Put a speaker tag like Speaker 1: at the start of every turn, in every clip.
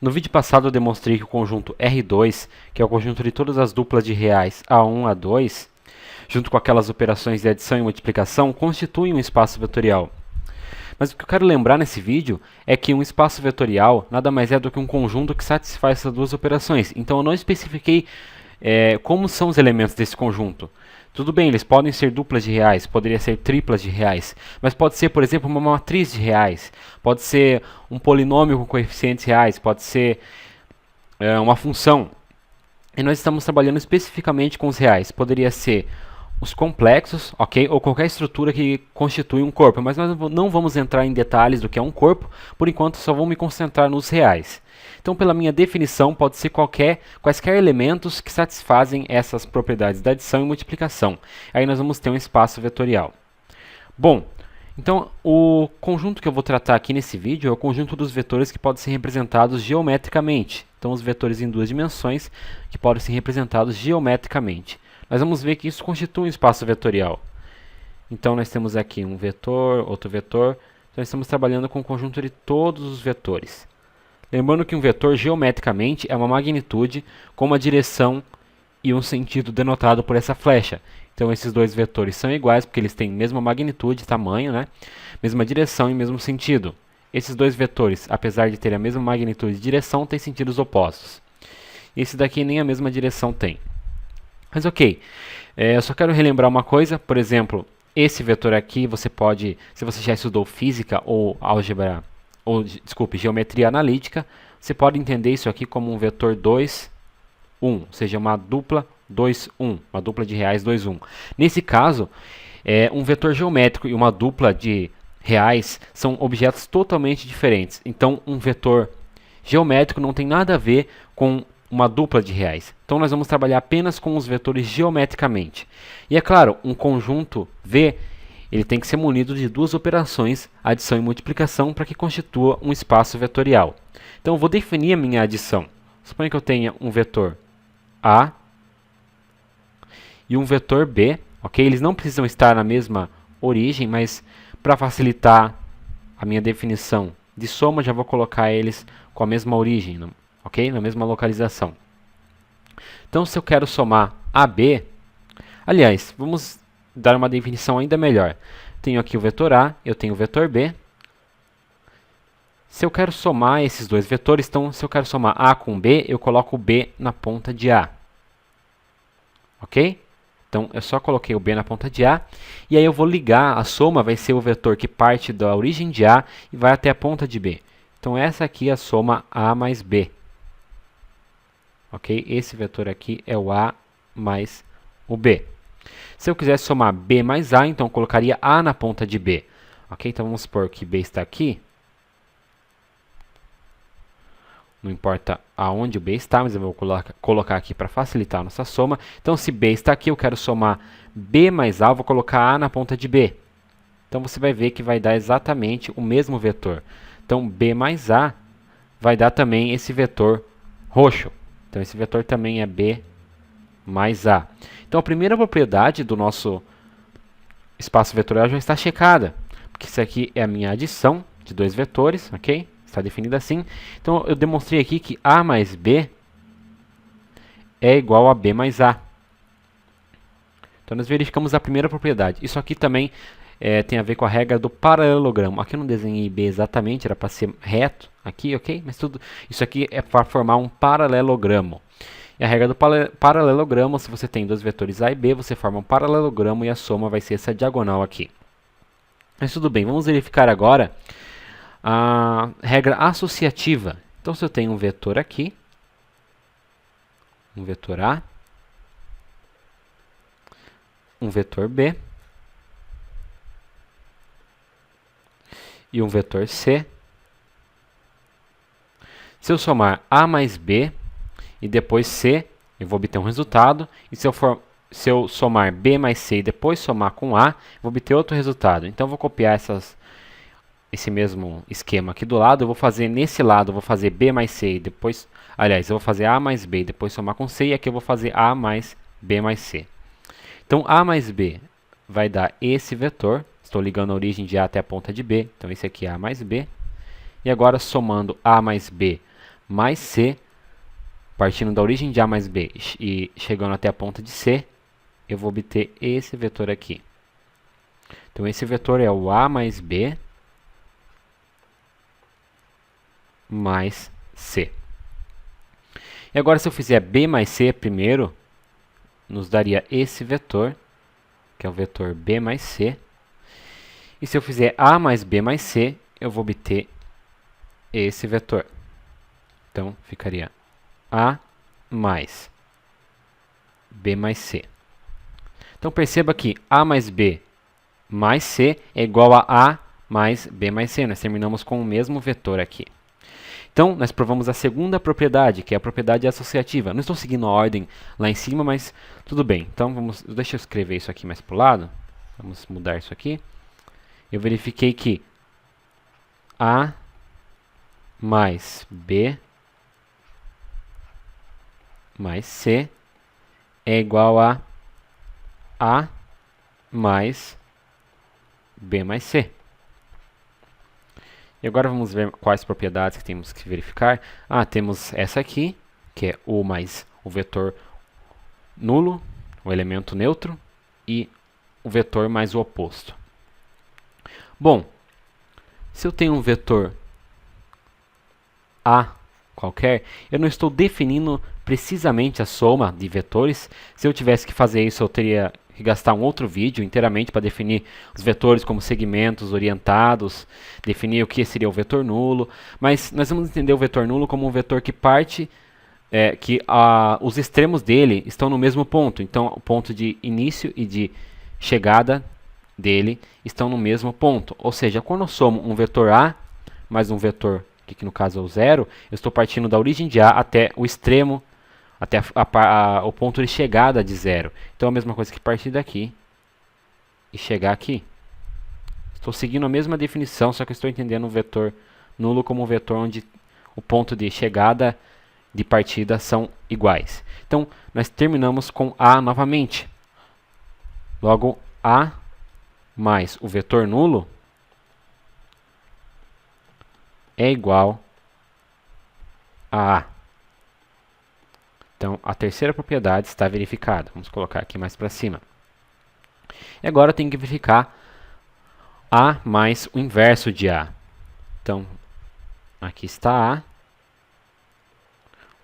Speaker 1: No vídeo passado eu demonstrei que o conjunto R2, que é o conjunto de todas as duplas de reais A1 a 2, junto com aquelas operações de adição e multiplicação, constitui um espaço vetorial. Mas o que eu quero lembrar nesse vídeo é que um espaço vetorial nada mais é do que um conjunto que satisfaz essas duas operações. Então eu não especifiquei como são os elementos desse conjunto. Tudo bem, eles podem ser duplas de reais, poderia ser triplas de reais, mas pode ser, por exemplo, uma matriz de reais, pode ser um polinômio com coeficientes reais, pode ser uma função. E nós estamos trabalhando especificamente com os reais. Poderia ser os complexos, ok? Ou qualquer estrutura que constitui um corpo, mas nós não vamos entrar em detalhes do que é um corpo, por enquanto só vou me concentrar nos reais. Então, pela minha definição, pode ser quaisquer elementos que satisfazem essas propriedades da adição e multiplicação. Aí nós vamos ter um espaço vetorial. Bom, então o conjunto que eu vou tratar aqui nesse vídeo é o conjunto dos vetores que podem ser representados geometricamente. Então, os vetores em duas dimensões que podem ser representados geometricamente. Nós vamos ver que isso constitui um espaço vetorial. Então, nós temos aqui um vetor, outro vetor. Então, estamos trabalhando com o conjunto de todos os vetores. Lembrando que um vetor, geometricamente, é uma magnitude com uma direção e um sentido denotado por essa flecha. Então, esses dois vetores são iguais porque eles têm mesma magnitude, tamanho, né? Mesma direção e mesmo sentido. Esses dois vetores, apesar de terem a mesma magnitude e direção, têm sentidos opostos. Esse daqui nem a mesma direção tem. Mas ok, eu só quero relembrar uma coisa, por exemplo, esse vetor aqui você pode, se você já estudou física ou álgebra, desculpe, geometria analítica, você pode entender isso aqui como um vetor 2, 1, ou seja, uma dupla 2, 1, uma dupla de reais 2, 1. Nesse caso, um vetor geométrico e uma dupla de reais são objetos totalmente diferentes. Então, um vetor geométrico não tem nada a ver com uma dupla de reais. Então, nós vamos trabalhar apenas com os vetores geometricamente. E é claro, um conjunto V ele tem que ser munido de duas operações, adição e multiplicação, para que constitua um espaço vetorial. Então, eu vou definir a minha adição. Suponha que eu tenha um vetor A e um vetor B. Okay? Eles não precisam estar na mesma origem, mas para facilitar a minha definição de soma, já vou colocar eles com a mesma origem, ok? Na mesma localização. Então, se eu quero somar AB, aliás, vamos dar uma definição ainda melhor. Tenho aqui o vetor A, eu tenho o vetor B. Se eu quero somar esses dois vetores, então, se eu quero somar A com B, eu coloco o B na ponta de A. Ok? Então, eu só coloquei o B na ponta de A, e aí eu vou ligar, a soma vai ser o vetor que parte da origem de A e vai até a ponta de B. Então, essa aqui é a soma A mais B. Ok? Esse vetor aqui é o A mais o B. Se eu quisesse somar B mais A, então eu colocaria A na ponta de B. Ok? Então, vamos supor que B está aqui. Não importa aonde o B está, mas eu vou colocar aqui para facilitar a nossa soma. Então, se B está aqui, eu quero somar B mais A, eu vou colocar A na ponta de B. Então, você vai ver que vai dar exatamente o mesmo vetor. Então, B mais A vai dar também esse vetor roxo. Então, esse vetor também é B mais A. Então, a primeira propriedade do nosso espaço vetorial já está checada. Porque isso aqui é a minha adição de dois vetores, ok? Está definida assim. Então, eu demonstrei aqui que A mais B é igual a B mais A. Então, nós verificamos a primeira propriedade. Isso aqui também tem a ver com a regra do paralelogramo. Aqui eu não desenhei B exatamente, era para ser reto aqui, ok? Mas isso aqui é para formar um paralelogramo. E a regra do paralelogramo, se você tem dois vetores A e B, você forma um paralelogramo e a soma vai ser essa diagonal aqui. Mas tudo bem, vamos verificar agora a regra associativa. Então, se eu tenho um vetor aqui, um vetor A, um vetor B e um vetor C, se eu somar A mais B e depois C, eu vou obter um resultado, e se eu somar B mais C e depois somar com A, eu vou obter outro resultado. Então, eu vou copiar esse mesmo esquema aqui do lado, eu vou fazer nesse lado, eu vou fazer B mais C e depois, aliás, eu vou fazer A mais B e depois somar com C, e aqui eu vou fazer A mais B mais C. Então, A mais B vai dar esse vetor, estou ligando a origem de A até a ponta de B, então esse aqui é A mais B, e agora somando A mais B mais C, partindo da origem de A mais B e chegando até a ponta de C, eu vou obter esse vetor aqui. Então, esse vetor é o A mais B mais C. E agora, se eu fizer B mais C primeiro, nos daria esse vetor, que é o vetor B mais C. E se eu fizer A mais B mais C, eu vou obter esse vetor. Então, ficaria A mais B mais C. Então, perceba que A mais B mais C é igual a A mais B mais C. Nós terminamos com o mesmo vetor aqui. Então, nós provamos a segunda propriedade, que é a propriedade associativa. Não estou seguindo a ordem lá em cima, mas tudo bem. Então, deixa eu escrever isso aqui mais para o lado. Vamos mudar isso aqui. Eu verifiquei que A mais B mais C é igual a A mais B mais C. E agora vamos ver quais propriedades que temos que verificar. Temos essa aqui, que é o mais o vetor nulo, o elemento neutro, e o vetor mais o oposto. Bom, se eu tenho um vetor A qualquer, eu não estou definindo precisamente a soma de vetores. Se eu tivesse que fazer isso, eu teria que gastar um outro vídeo inteiramente para definir os vetores como segmentos orientados, definir o que seria o vetor nulo. Mas nós vamos entender o vetor nulo como um vetor que parte, os extremos dele estão no mesmo ponto. Então, o ponto de início e de chegada dele estão no mesmo ponto. Ou seja, quando eu somo um vetor A mais um vetor, que no caso é o zero, eu estou partindo da origem de A até o extremo, até o ponto de chegada de zero. Então, é a mesma coisa que partir daqui e chegar aqui. Estou seguindo a mesma definição, só que estou entendendo o vetor nulo como um vetor onde o ponto de chegada de partida são iguais. Então, nós terminamos com A novamente. Logo, A mais o vetor nulo é igual a A. Então, a terceira propriedade está verificada. Vamos colocar aqui mais para cima. E agora eu tenho que verificar A mais o inverso de A. Então, aqui está A.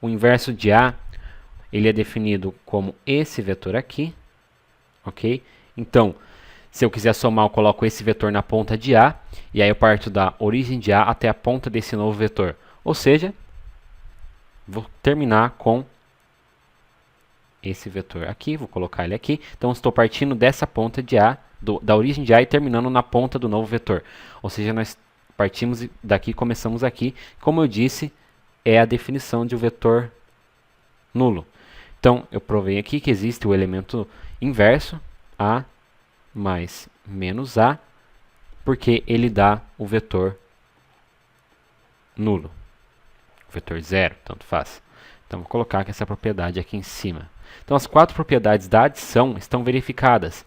Speaker 1: O inverso de A, ele é definido como esse vetor aqui. Ok? Então, se eu quiser somar, eu coloco esse vetor na ponta de A. E aí eu parto da origem de A até a ponta desse novo vetor. Ou seja, vou terminar com esse vetor aqui, vou colocar ele aqui. Então, estou partindo dessa ponta de A, da origem de A e terminando na ponta do novo vetor. Ou seja, nós partimos daqui e começamos aqui. Como eu disse, é a definição de um vetor nulo. Então, eu provei aqui que existe o elemento inverso, A mais menos A, porque ele dá o vetor nulo. O vetor zero, tanto faz. Então, vou colocar aqui essa propriedade aqui em cima. Então, as quatro propriedades da adição estão verificadas.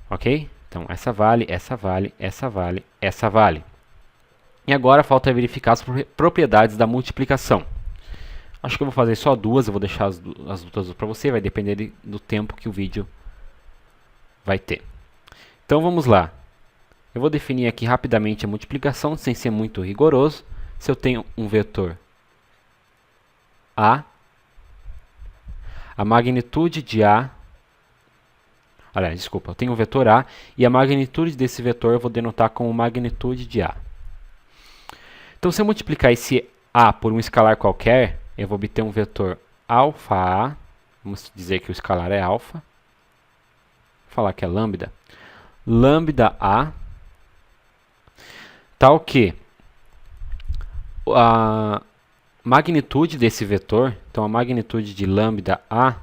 Speaker 1: Ok? Então, essa vale, essa vale, essa vale, essa vale. E agora falta verificar as propriedades da multiplicação. Acho que eu vou fazer só duas, eu vou deixar as outras para você, vai depender do tempo que o vídeo vai ter. Então, vamos lá. Eu vou definir aqui rapidamente a multiplicação, sem ser muito rigoroso. Se eu tenho um vetor A, a magnitude de A, aliás, desculpa, eu tenho um vetor A e a magnitude desse vetor eu vou denotar como magnitude de A. Então, se eu multiplicar esse A por um escalar qualquer, eu vou obter um vetor alfa A, vamos dizer que o escalar é alfa, vou falar que é lambda, lambda A, tal que a magnitude desse vetor, então a magnitude de lambda A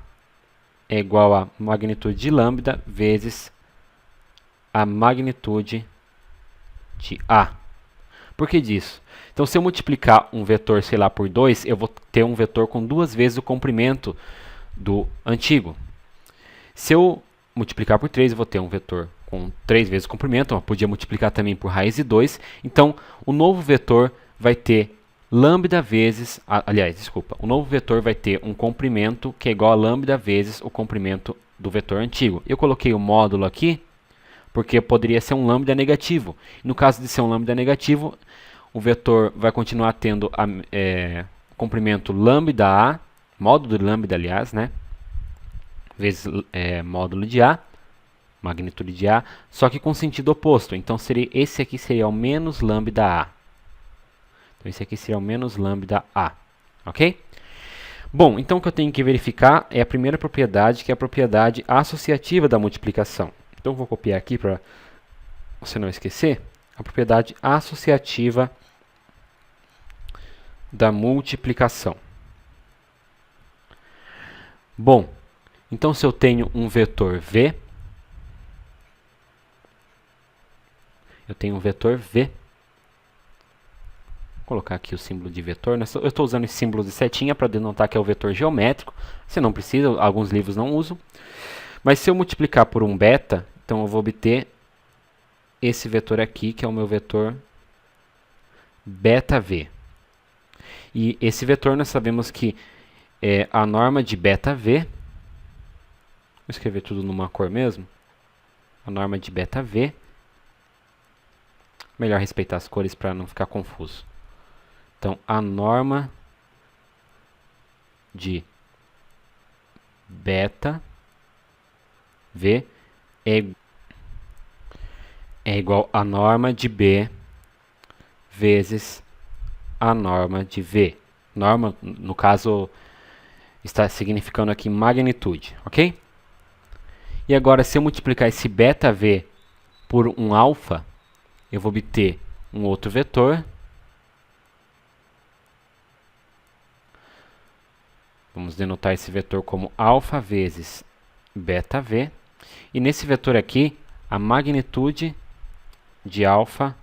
Speaker 1: é igual a magnitude de lambda vezes a magnitude de A. Por que disso? Então, se eu multiplicar um vetor, sei lá, por 2, eu vou ter um vetor com 2 vezes o comprimento do antigo. Se eu multiplicar por 3, eu vou ter um vetor com 3 vezes o comprimento. Eu podia multiplicar também por raiz de 2. Então, o novo vetor vai ter lambda vezes, aliás, desculpa, o novo vetor vai ter um comprimento que é igual a lambda vezes o comprimento do vetor antigo. Eu coloquei o módulo aqui, porque poderia ser um lambda negativo. No caso de ser um lambda negativo, o vetor vai continuar tendo comprimento lambda A, módulo de lambda, aliás, né? Vezes módulo de A, magnitude de A, só que com sentido oposto. Então, esse aqui seria o menos lambda A. Então, esse aqui seria o menos lambda A, ok? Bom, então o que eu tenho que verificar é a primeira propriedade, que é a propriedade associativa da multiplicação. Então, eu vou copiar aqui para você não esquecer. A propriedade associativa da multiplicação. Bom, então se eu tenho um vetor V, vou colocar aqui o símbolo de vetor. Eu estou usando esse símbolo de setinha para denotar que é o vetor geométrico. Você não precisa, alguns livros não usam. Mas se eu multiplicar por um beta, então eu vou obter esse vetor aqui, que é o meu vetor beta V. E esse vetor nós sabemos que é a norma de beta V. Vou escrever tudo numa cor mesmo. A norma de beta V. Melhor respeitar as cores para não ficar confuso. Então, a norma de beta V é igual a norma de B vezes a norma de V. Norma, no caso, está significando aqui magnitude, ok? E agora, se eu multiplicar esse beta V por um alfa, eu vou obter um outro vetor. Vamos denotar esse vetor como alfa vezes beta V. E nesse vetor aqui, a magnitude de alfa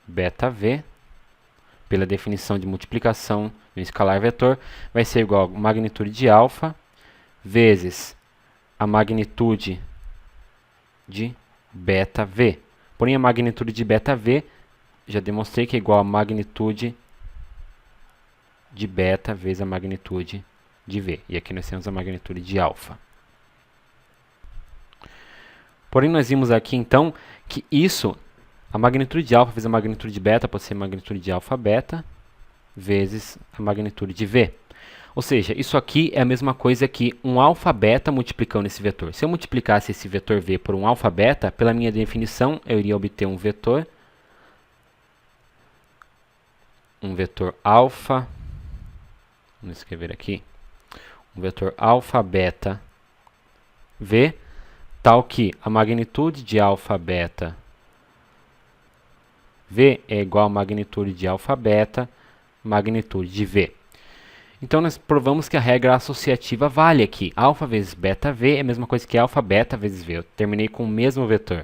Speaker 1: beta V, pela definição de multiplicação de um escalar vetor, vai ser igual a magnitude de alfa vezes a magnitude de beta V. Porém, a magnitude de beta V, já demonstrei que é igual a magnitude de beta vezes a magnitude de V. E aqui nós temos a magnitude de alfa. Porém, nós vimos aqui, então, que a magnitude de alfa vezes a magnitude de beta pode ser a magnitude de alfa beta vezes a magnitude de V. Ou seja, isso aqui é a mesma coisa que um alfa beta multiplicando esse vetor. Se eu multiplicasse esse vetor V por um alfa beta, pela minha definição, eu iria obter um vetor alfa, vamos escrever aqui, um vetor alfa beta V, tal que a magnitude de alfa beta V é igual a magnitude de alfa beta magnitude de V. Então, nós provamos que a regra associativa vale aqui. Alfa vezes beta V é a mesma coisa que alfa beta vezes V. Eu terminei com o mesmo vetor.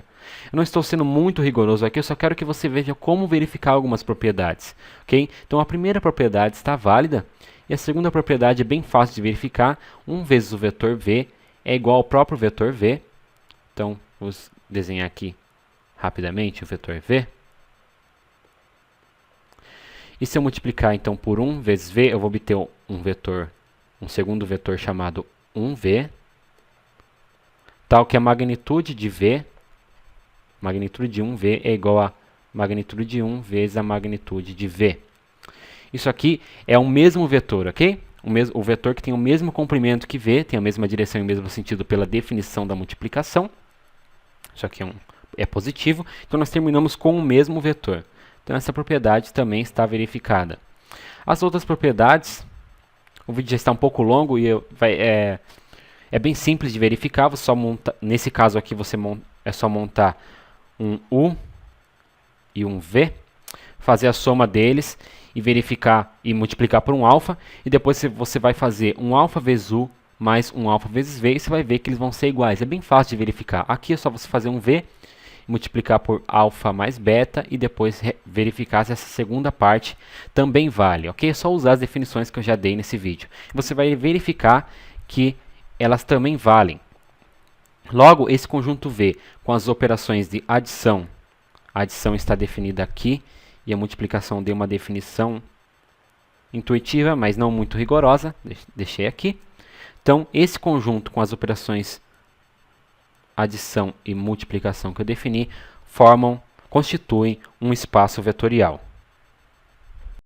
Speaker 1: Eu não estou sendo muito rigoroso aqui, eu só quero que você veja como verificar algumas propriedades. Okay? Então, a primeira propriedade está válida e a segunda propriedade é bem fácil de verificar. 1 vezes o vetor V é igual ao próprio vetor V. Então, vou desenhar aqui rapidamente o vetor V. E se eu multiplicar então por 1 vezes V, eu vou obter um segundo vetor chamado 1V, tal que a magnitude de V, magnitude de 1V é igual a magnitude de 1 vezes a magnitude de V. Isso aqui é o mesmo vetor, ok? O vetor que tem o mesmo comprimento que V, tem a mesma direção e o mesmo sentido pela definição da multiplicação. Isso aqui é positivo, então nós terminamos com o mesmo vetor. Então, essa propriedade também está verificada. As outras propriedades, o vídeo já está um pouco longo e é bem simples de verificar. Você só nesse caso aqui, é só montar um U e um V, fazer a soma deles e verificar e multiplicar por um alfa. E depois você vai fazer um alfa vezes U mais um alfa vezes V e você vai ver que eles vão ser iguais. É bem fácil de verificar. Aqui é só você fazer um V, multiplicar por alfa mais beta e depois verificar se essa segunda parte também vale, ok? É só usar as definições que eu já dei nesse vídeo. Você vai verificar que elas também valem. Logo, esse conjunto V com as operações de adição, a adição está definida aqui e a multiplicação deu uma definição intuitiva, mas não muito rigorosa. Deixei aqui. Então, esse conjunto com as operações adição e multiplicação que eu defini constituem um espaço vetorial.